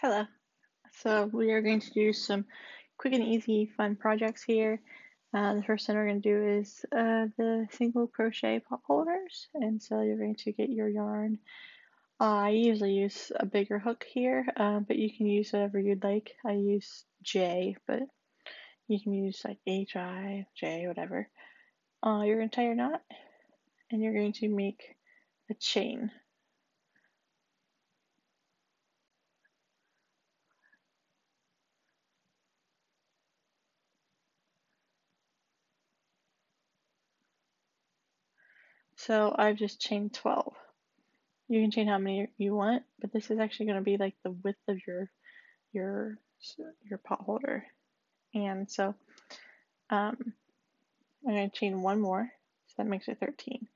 Hello. So we are going to do some quick and easy fun projects here. The first one we're going to do is the single crochet pot holders. And so you're going to get your yarn. I usually use a bigger hook here, but you can use whatever you'd like. I use J, but you can use like HI, J, whatever. You're going to tie your knot and you're going to make a chain. So I've just chained 12. You can chain how many you want, but this is actually going to be like the width of your your pot holder. And so I'm going to chain one more, so that makes it 13.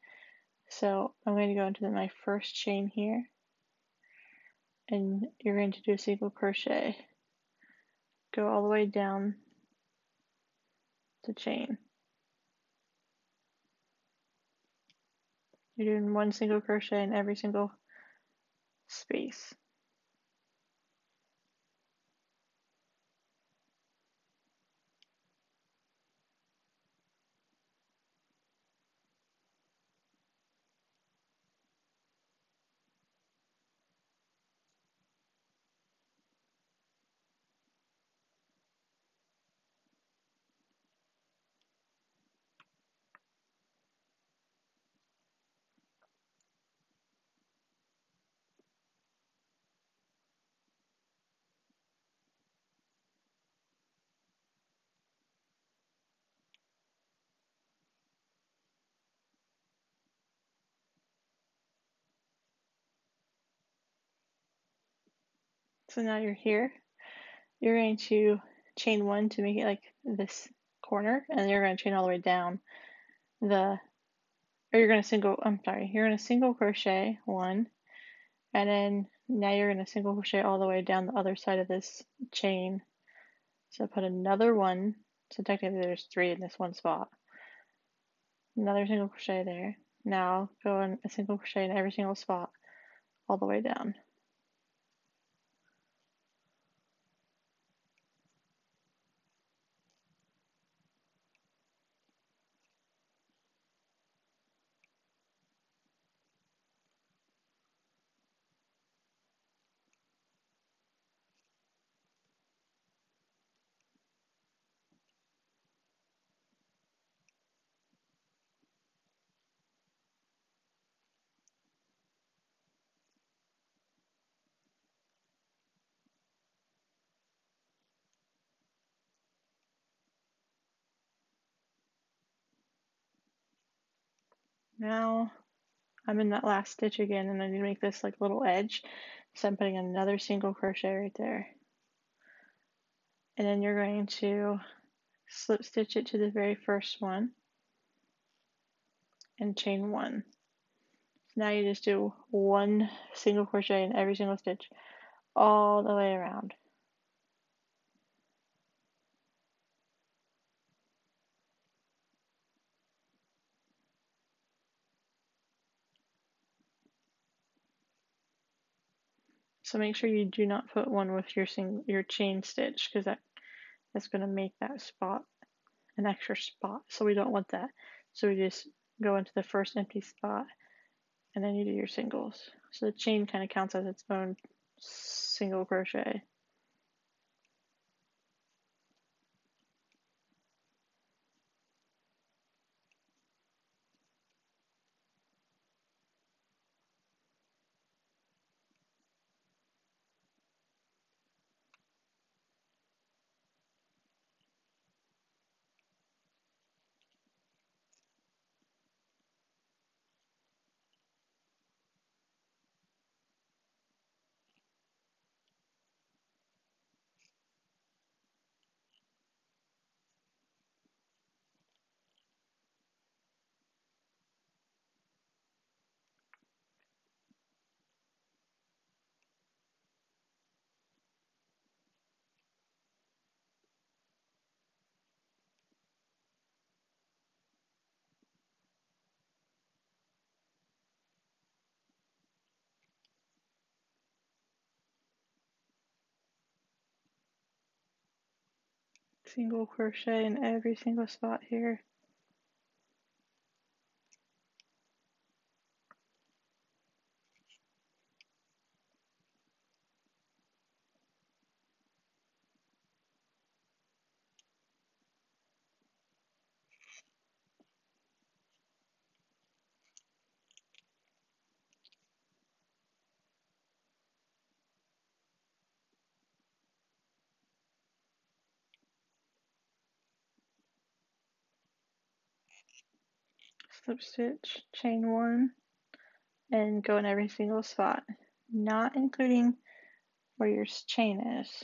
So I'm going to go into my first chain here, and you're going to do a single crochet. Go all the way down the chain. You're doing one single crochet in every single space. So now you're here. You're going to chain one to make it like this corner, and you're going to chain all the way down the, or you're going to you're going to single crochet one, and then now you're going to single crochet all the way down the other side of this chain. So put another one, so technically there's 3 in this one spot. Another single crochet there. Now go in a single crochet in every single spot all the way down. Now I'm in that last stitch again, and I need to make this like little edge. So I'm putting another single crochet right there. And then you're going to slip stitch it to the very first one and chain one. So now you just do one single crochet in every single stitch all the way around. So make sure you do not put one with your chain stitch, because that's going to make that spot an extra spot. So we don't want that. So we just go into the first empty spot and then you do your singles. So the chain kind of counts as its own single crochet. Single crochet in every single spot here. Slip stitch, chain 1, and go in every single spot, not including where your chain is.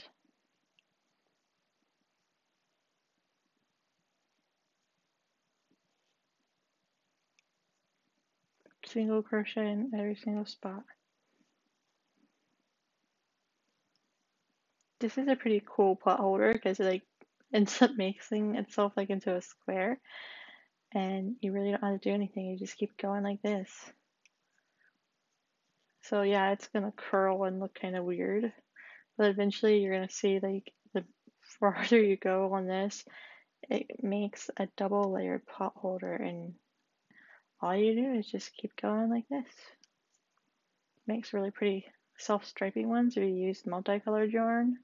Single crochet in every single spot. This is a pretty cool pot holder because it like ends up mixing itself like into a square, and you really don't have to do anything. You just keep going like this. So yeah, it's gonna curl and look kind of weird, but eventually you're gonna see like the farther you go on this, it makes a double layered pot holder, and all you do is just keep going like this. Makes really pretty self-striping ones if you use multicolored yarn.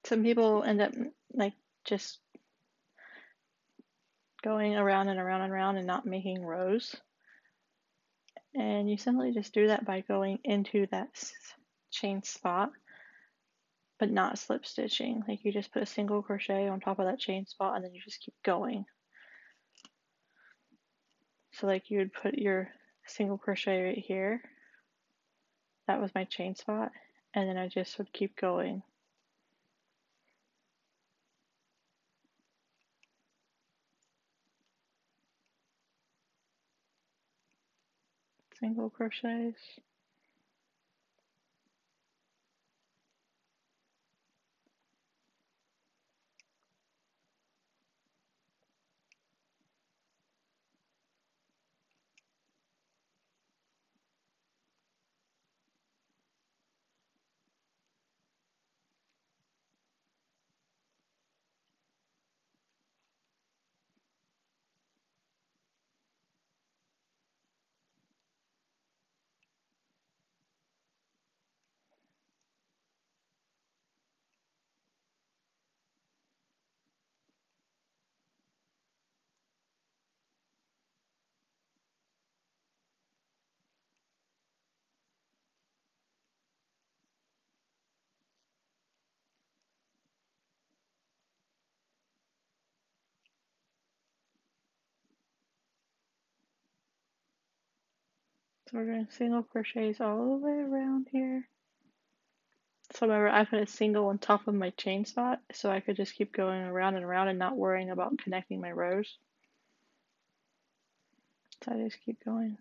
Some people end up like just going around and around and around and not making rows. And you simply just do that by going into that chain spot, but not slip stitching. Like you just put a single crochet on top of that chain spot and then you just keep going. So like you would put your single crochet right here. That was my chain spot. And then I just would keep going. Single crochets. So we're doing single crochets all the way around here. So remember, I put a single on top of my chain spot so I could just keep going around and around and not worrying about connecting my rows. So I just keep going.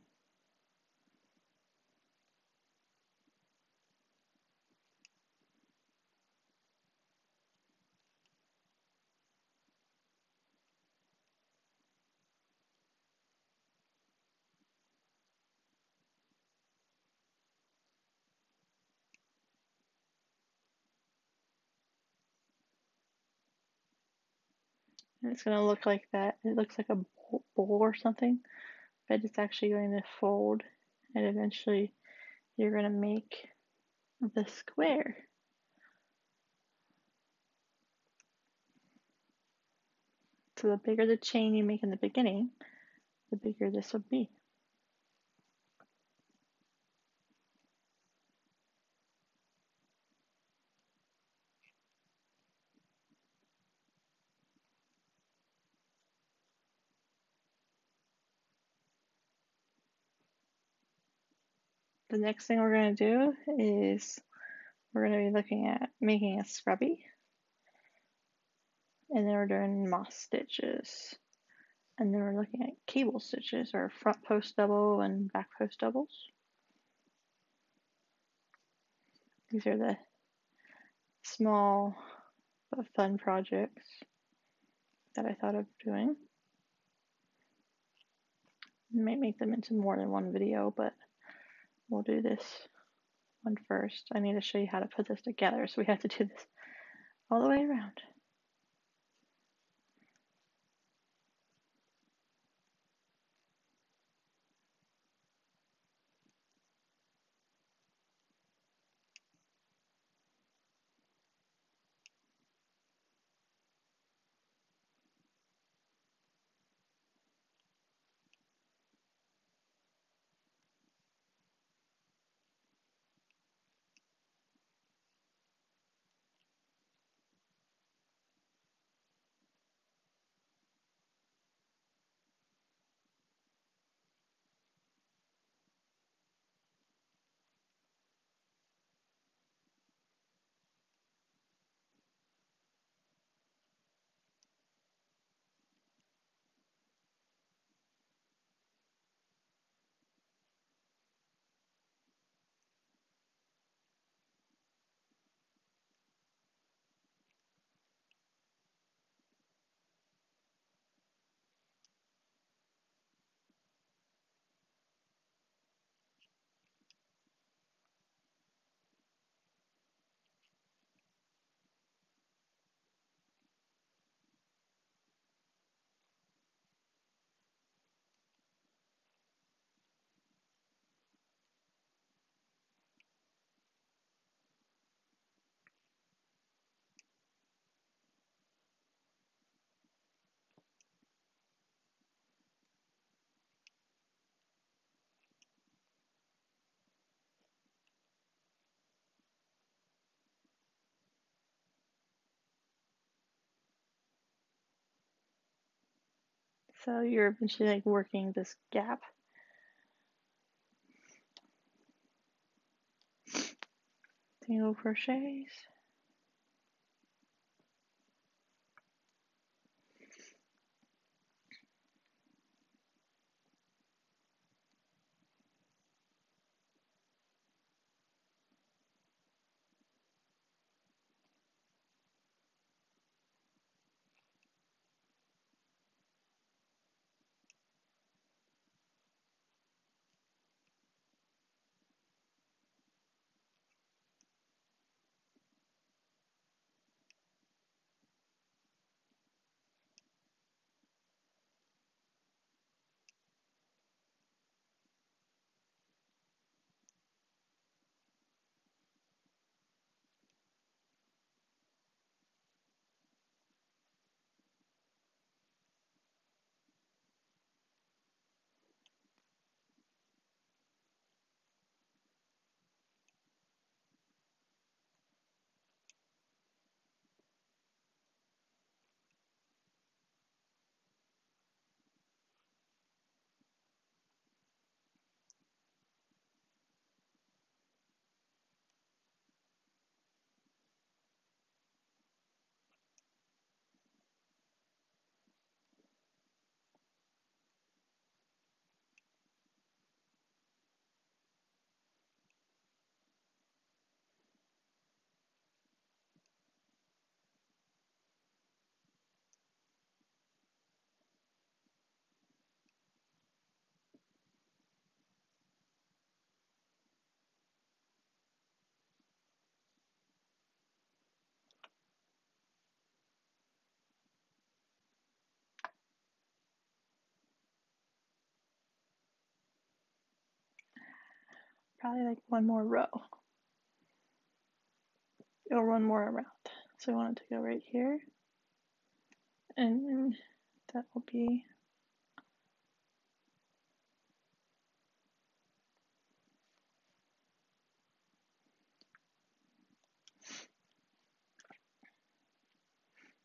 And it's going to look like that. It looks like a bowl or something, but it's actually going to fold, and eventually you're going to make the square. So the bigger the chain you make in the beginning, the bigger this would be. The next thing we're going to do is we're going to be looking at making a scrubby, and then we're doing moss stitches, and then we're looking at cable stitches or front post double and back post doubles. These are the small but fun projects that I thought of doing. Might make them into more than one video, but we'll do this one first. I need to show you how to put this together, so we have to do this all the way around. So you're eventually like working this gap. Single crochets. Probably like one more row or one more around. So I want it to go right here, and then that will be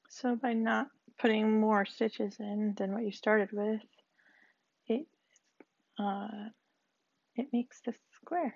so by not putting more stitches in than what you started with, it it makes this square.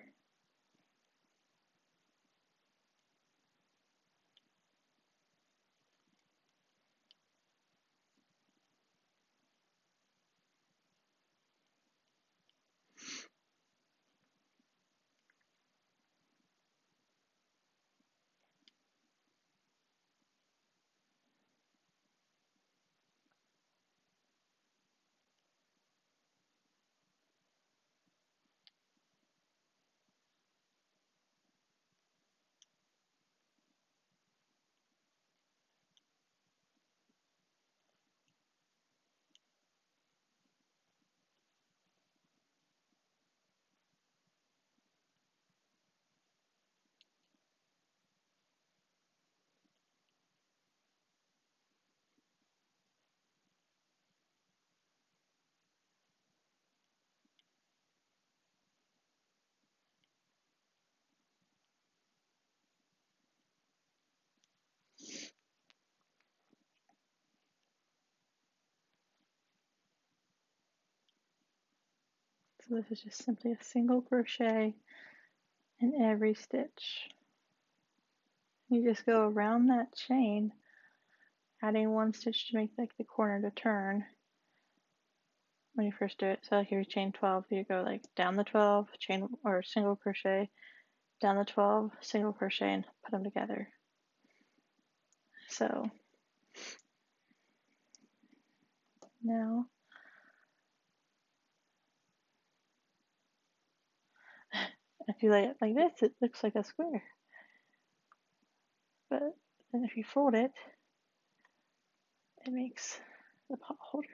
So this is just simply a single crochet in every stitch. You just go around that chain, adding one stitch to make like the corner to turn when you first do it. So like if you chain 12, you go like down the 12, chain or single crochet, down the 12, single crochet, and put them together. So now if you lay it like this, it looks like a square. But then if you fold it, it makes the pot holder.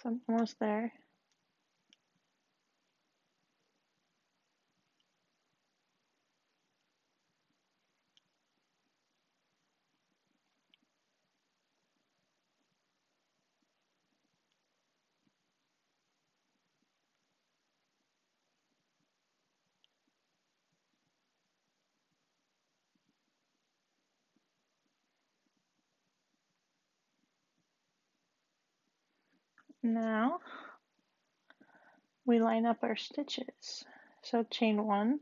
So I'm almost there. Now we line up our stitches. So chain 1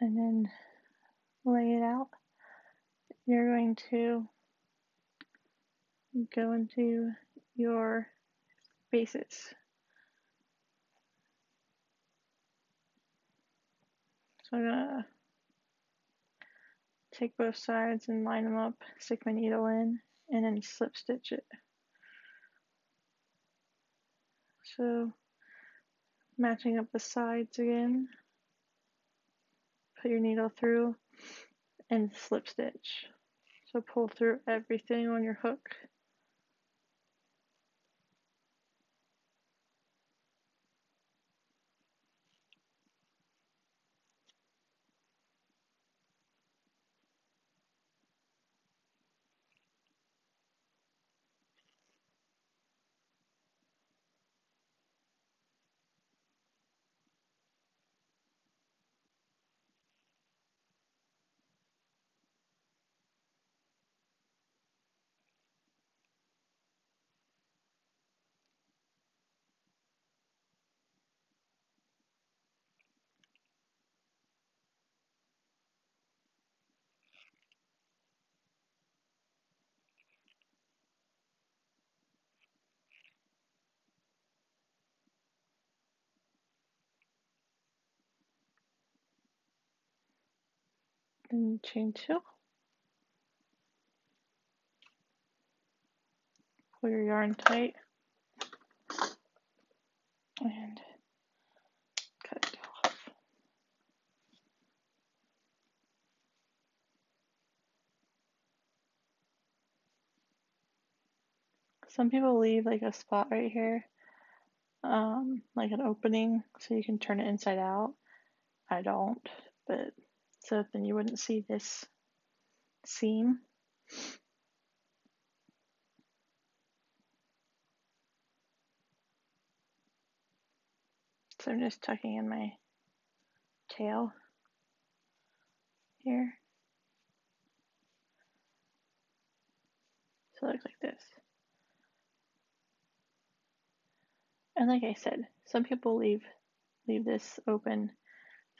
and then lay it out. You're going to go into your bases. So I'm gonna take both sides and line them up, stick my needle in, and then slip stitch it. So matching up the sides again, put your needle through and slip stitch. So pull through everything on your hook. And chain 2. Pull your yarn tight and cut it off. Some people leave like a spot right here, like an opening, so you can turn it inside out. I don't, but so then you wouldn't see this seam. So I'm just tucking in my tail here. So it looks like this. And like I said, some people leave this open,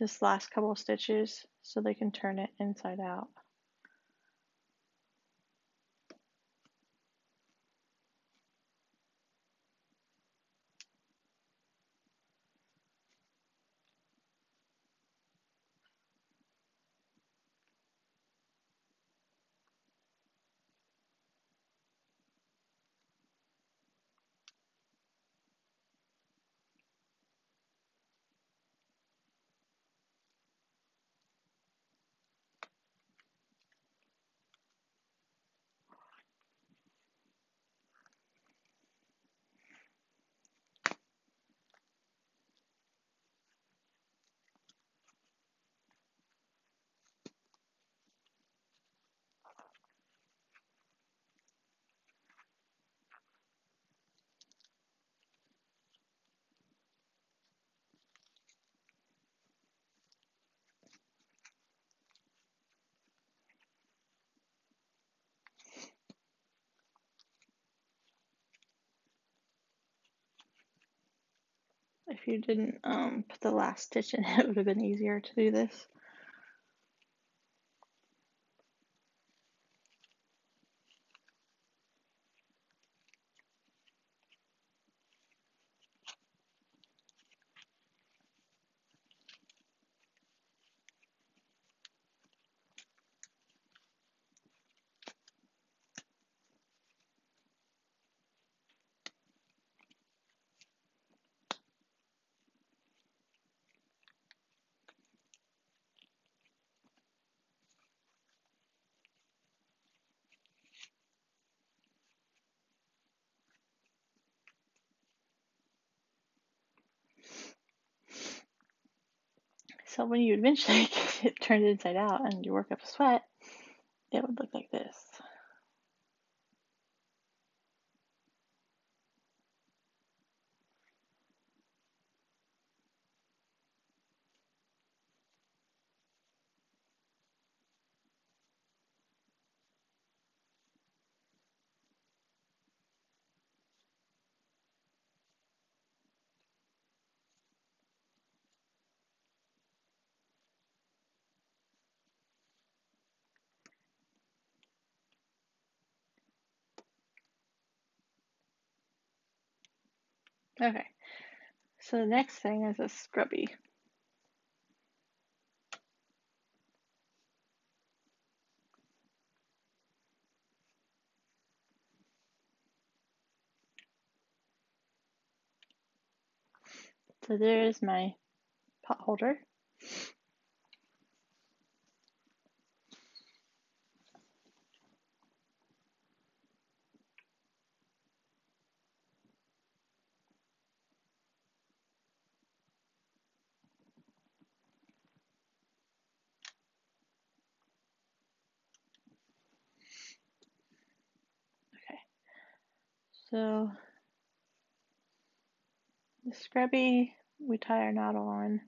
this last couple of stitches, so they can turn it inside out. if you didn't put the last stitch in, it would have been easier to do this. So when you eventually get it turned inside out and you work up a sweat, it would look like this. Okay, so the next thing is a scrubby. So there's my pot holder. Okay, so the scrubby, we tie our knot on.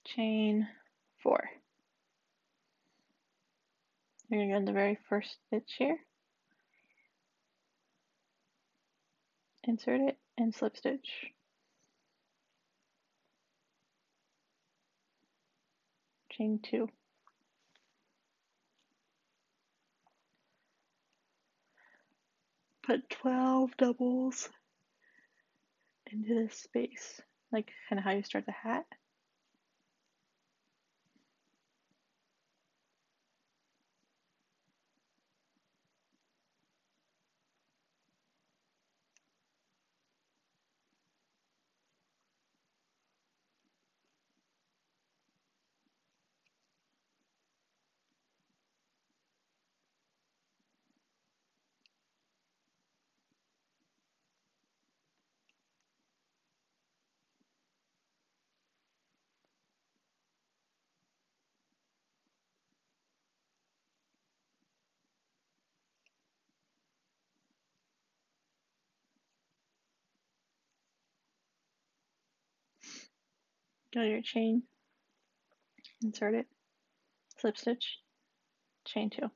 Chain 4. You're going to go in the very first stitch here, insert it, and slip stitch. Chain 2. Put 12 doubles into this space, like kind of how you start the hat. Go to your chain, insert it, slip stitch, chain 2.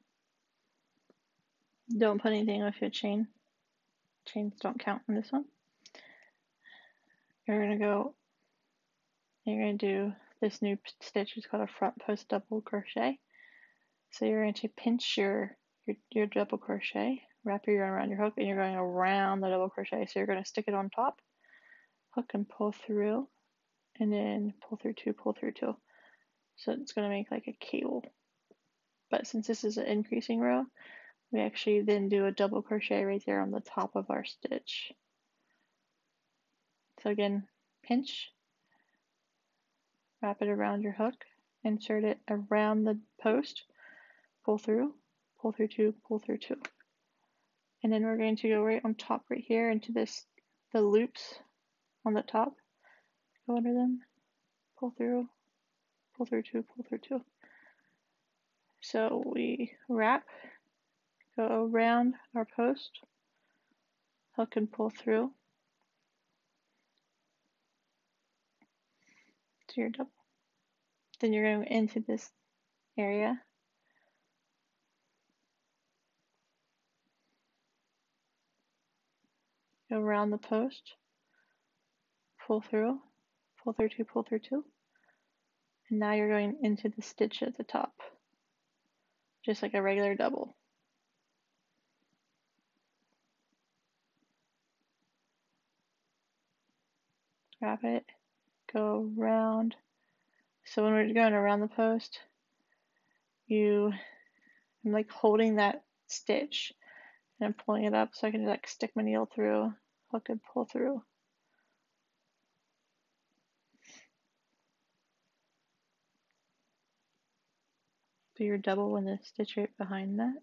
Don't put anything with your chain. Chains don't count in this one. You're going to do this new stitch. It's called a front post double crochet. So you're going to pinch your double crochet, wrap your yarn around your hook, and you're going around the double crochet. So you're going to stick it on top, hook and pull through, and then pull through 2, pull through 2. So it's going to make like a cable. But since this is an increasing row, we actually then do a double crochet right there on the top of our stitch. So again, pinch, wrap it around your hook, insert it around the post, pull through 2, pull through 2. And then we're going to go right on top right here into the loops on the top. Go under them, pull through 2, pull through 2. So we wrap, go around our post, hook and pull through So you're double. Then you're going into this area. Go around the post, pull through two, pull through two. And now you're going into the stitch at the top, just like a regular double. Grab it, go around. So when we're going around the post, I'm like holding that stitch and I'm pulling it up so I can like stick my needle through, hook and pull through. Do your double in the stitch right behind that.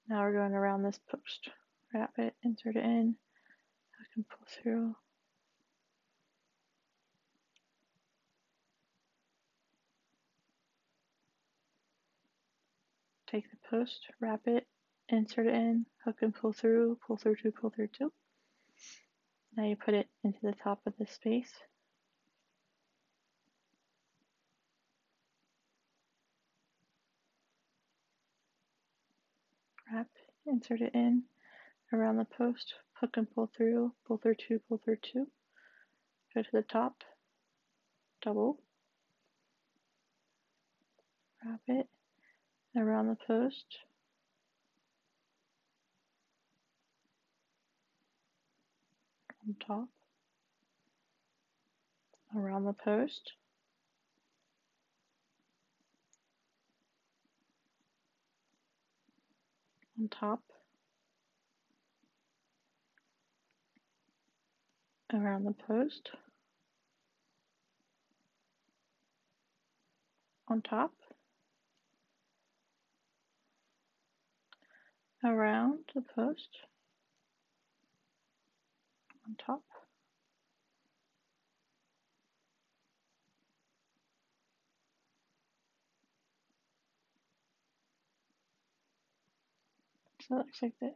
Now we're going around this post. Wrap it, insert it in, hook and pull through. Take the post, wrap it, insert it in, hook and pull through two, pull through two. Now you put it into the top of the space. Wrap, insert it in, around the post, hook and pull through two, pull through two. Go to the top, double, wrap it, around the post, on top, around the post, on top, around the post, on top, around the post, on top. So it looks like this.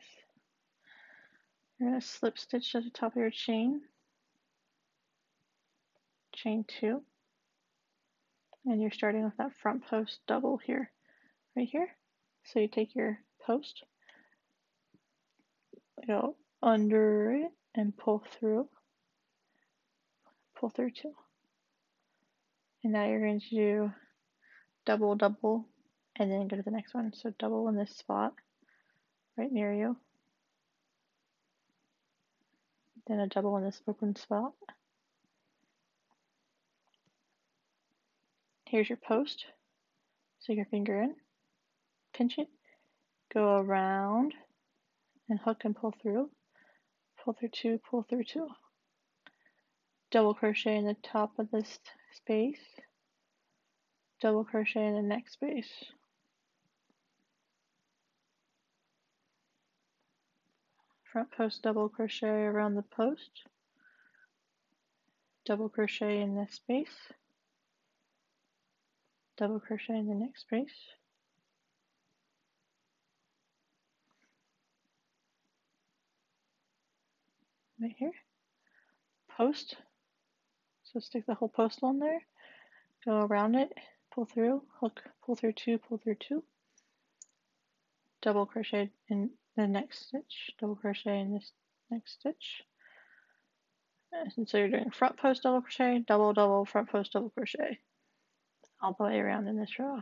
You're going to slip stitch at the top of your chain, chain two, and you're starting with that front post double here, right here. So you take your post, go under it and pull through two. And now you're going to do double, double, and then go to the next one. So double in this spot, right near you. Then a double in this open spot. Here's your post. Stick your finger in, pinch it, go around, and hook and pull through two, pull through two. Double crochet in the top of this space, double crochet in the next space. Front post double crochet around the post, double crochet in this space, double crochet in the next space. Right here, post. So stick the whole post on there, go around it, pull through, hook, pull through two, double crochet in the next stitch, double crochet in this next stitch. And so you're doing front post double crochet, double, double, front post double crochet, all the way around in this row.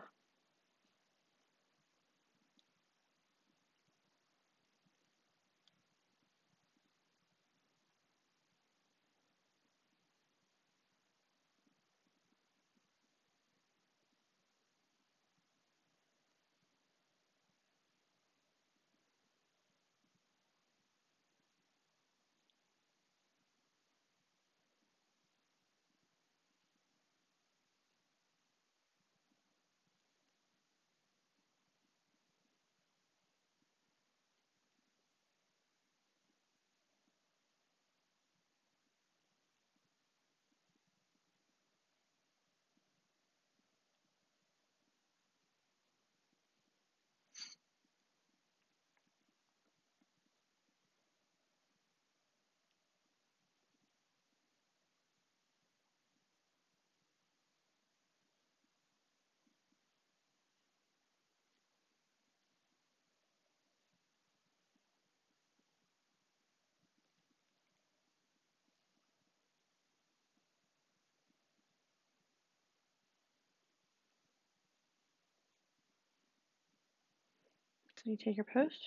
So you take your post,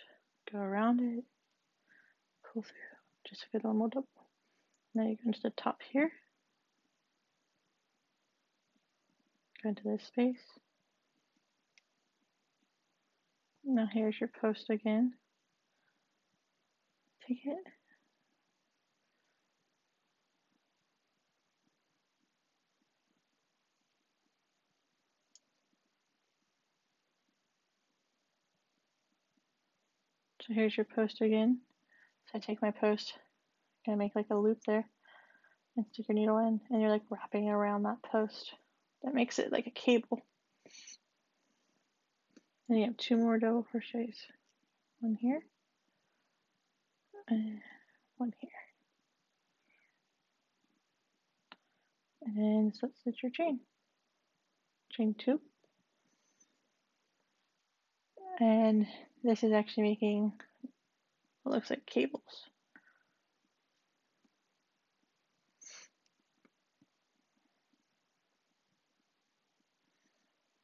go around it, pull through, just like a normal double. Now you go into the top here, go into this space. Now here's your post again. Take it. So here's your post again. So I take my post, gonna make like a loop there, and stick your needle in, and you're like wrapping it around that post. That makes it like a cable. And you have 2 more double crochets. One here, and one here. And then so that's your chain. Chain 2. And this is actually making what looks like cables.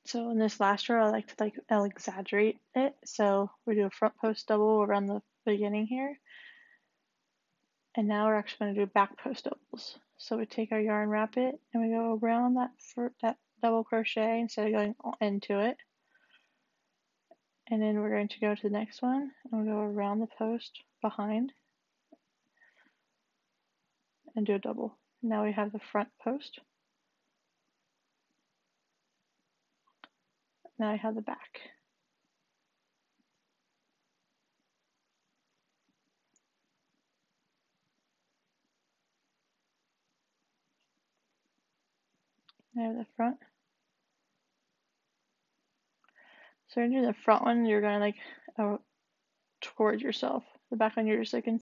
So in this last row, I like to I'll exaggerate it. So we do a front post double around the beginning here. And now we're actually going to do back post doubles. So we take our yarn, wrap it, and we go around that double crochet instead of going into it. And then we're going to go to the next one, and we'll go around the post behind and do a double. Now we have the front post. Now I have the back. I have the front. So when you do the front one, you're going like towards yourself. The back one, you're just like in